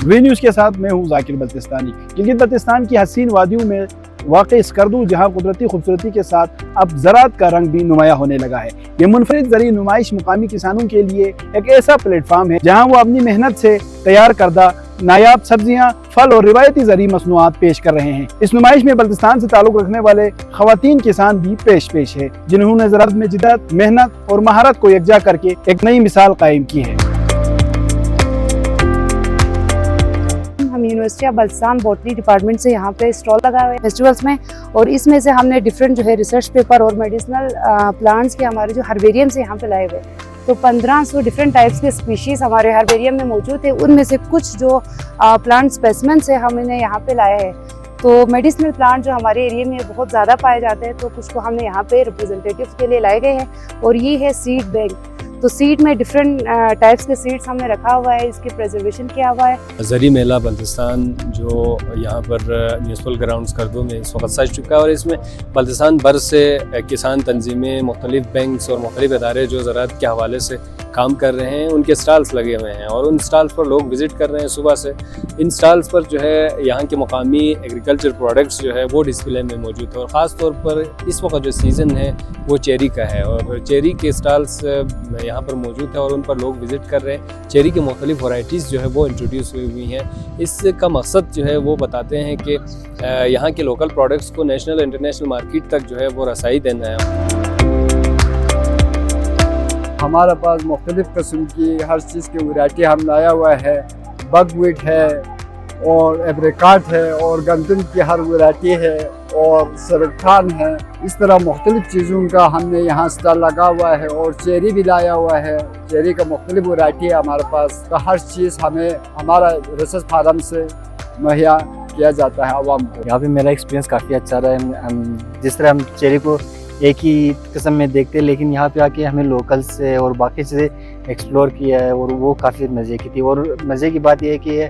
V news के साथ मैं हूँ जाकिर बल्तिस्तानी। गिलगित बल्तिस्तान की हसीन वादियों में वाक़ई स्कर्दू जहाँ कुदरती खूबसूरती के साथ अब ज़राअत का रंग भी नुमाया होने लगा है। ये मुनफरिद ज़रूरी नुमाइश मुकामी किसानों के लिए एक ऐसा प्लेटफार्म है जहाँ वो अपनी मेहनत से तैयार करदा नायाब सब्जियाँ, फल और रिवायती ज़रूरी मसनूआत पेश कर रहे हैं। इस नुमाइश में बल्तिस्तान से ताल्लुक़ रखने वाले ख़वातीन किसान भी पेश है, जिन्होंने ज़राअत में जिद्दत, मेहनत और महारत को यकजा करके एक नई मिसाल कायम की है। हम university of Baltistan botany department से यहाँ पे स्टॉल लगाए हुए हैं फेस्टिवल्स में, और इसमें से हमने डिफरेंट जो है रिसर्च पेपर और मेडिसिनल प्लांट्स के हमारे जो हर्बेरियम से यहाँ पे लाए हुए। तो 1500 डिफरेंट टाइप्स के स्पीशीज़ हमारे हर्बेरियम में मौजूद है। उनमें से कुछ जो प्लांट स्पेसिमेन से हमने यहाँ पे लाया है। तो मेडिसिनल प्लांट जो हमारे एरिया में बहुत ज़्यादा पाए जाते हैं, तो कुछ को हमने यहाँ पे रिप्रेजेंटेटिव के लिए लाए गए हैं। और ये है सीड बैंक। तो सीड में डिफरेंट टाइप्स के सीड्स हमने रखा हुआ है, इसकी प्रिजर्वेशन किया हुआ है। ज़री मेला बल्तिस्तान जो यहाँ पर म्यूनसिपल ग्राउंड स्कर्दू में इस वक्त सज चुका है, और इसमें बल्तिस्तान भर से किसान तंजीमें, मुख्तलिफ बैंक्स और मुख्तलिफ इदारे जो ज़राअत के हवाले से काम कर रहे हैं, उनके स्टॉल्स लगे हुए हैं और उन स्टॉल्स पर लोग विज़िट कर रहे हैं सुबह से। इन स्टॉल्स पर जो है यहाँ के मुकामी एग्रीकल्चर प्रोडक्ट्स जो है वो डिस्प्ले में मौजूद है। और ख़ास तौर पर इस वक्त जो सीज़न है वो चेरी का है, और चेरी के स्टॉल्स यहाँ पर मौजूद है और उन पर लोग विज़िट कर रहे हैं। चेरी की मुख्तलिफ वैराइटीज़ जो है वो इंट्रोड्यूस हुई हैं। इसका मकसद जो है वो बताते हैं कि यहाँ के लोकल प्रोडक्ट्स को नेशनल इंटरनेशनल मार्केट तक जो है वो रसाई देना है। हमारे पास मुख्तलिफ़ किस्म की हर चीज़ की वैरायटी हम लाया हुआ है। बकवीट है और एब्रिकॉट है और गंदम की हर वैरायटी है और सरखान है। इस तरह मुख्तलिफ़ चीज़ों का हमने यहाँ स्टॉल लगा हुआ है। और चेरी भी लाया हुआ है। चेरी का मुख्तलिफ वैरायटी है हमारे पास। तो हर चीज़ हमें हमारा रिसर्च फार्म से मुहैया किया जाता है आवाम को। यहाँ पे मेरा एक्सपीरियंस काफ़ी अच्छा रहा है। जिस तरह हम चेरी को एक ही किस्म में देखते हैं, लेकिन यहाँ पे आके हमें लोकल से और बाकी चीज़ें एक्सप्लोर किया है और वो काफ़ी मज़े की थी। और मज़े की बात यह है कि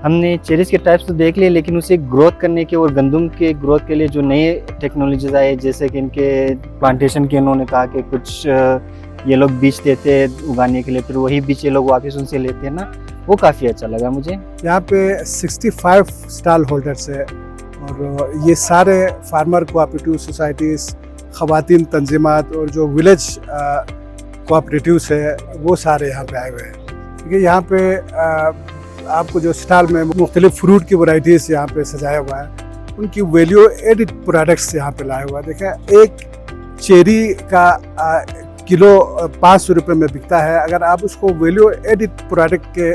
हमने चेरीज़ के टाइप्स तो देख लिए, लेकिन उसे ग्रोथ करने के और गंदम के ग्रोथ के लिए जो नए टेक्नोलॉजीज़ आए, जैसे कि इनके प्लांटेशन के, उन्होंने कहा कि कुछ ये लोग बीज देते हैं उगाने के लिए, फिर वही बीज ये लोग वापस उनसे लेते हैं ना, वो काफ़ी अच्छा लगा मुझे। यहाँ पे 65 स्टॉल होल्डर्स है और ये सारे फार्मर कोऑपरेटिव सोसाइटीज़, ख़वातीन तंजीमात और जो विलेज कोऑपरेटिव्स है वो सारे यहाँ पे आए हुए हैं। क्योंकि यहाँ पे आपको जो स्टॉल में मुख्तलिफ फ्रूट की वैरायटीज़ यहाँ पे सजाया हुआ है, उनकी वैल्यू एडिड प्रोडक्ट्स यहाँ पे लाए हुआ है। देखें, एक चेरी का किलो 500 रुपये में बिकता है। अगर आप उसको वैल्यू एडिड प्रोडक्ट के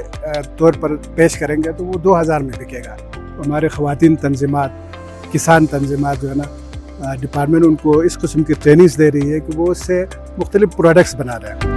तौर पर पेश करेंगे तो वो 2000 में बिकेगा। हमारे ख़वातीन तंजीमात, किसान तंजीमात जो है ना, डिपार्टमेंट उनको इस किस्म की ट्रेनिंग्स दे रही है कि वो उससे मुख्तलिफ प्रोडक्ट्स बना रहे हैं।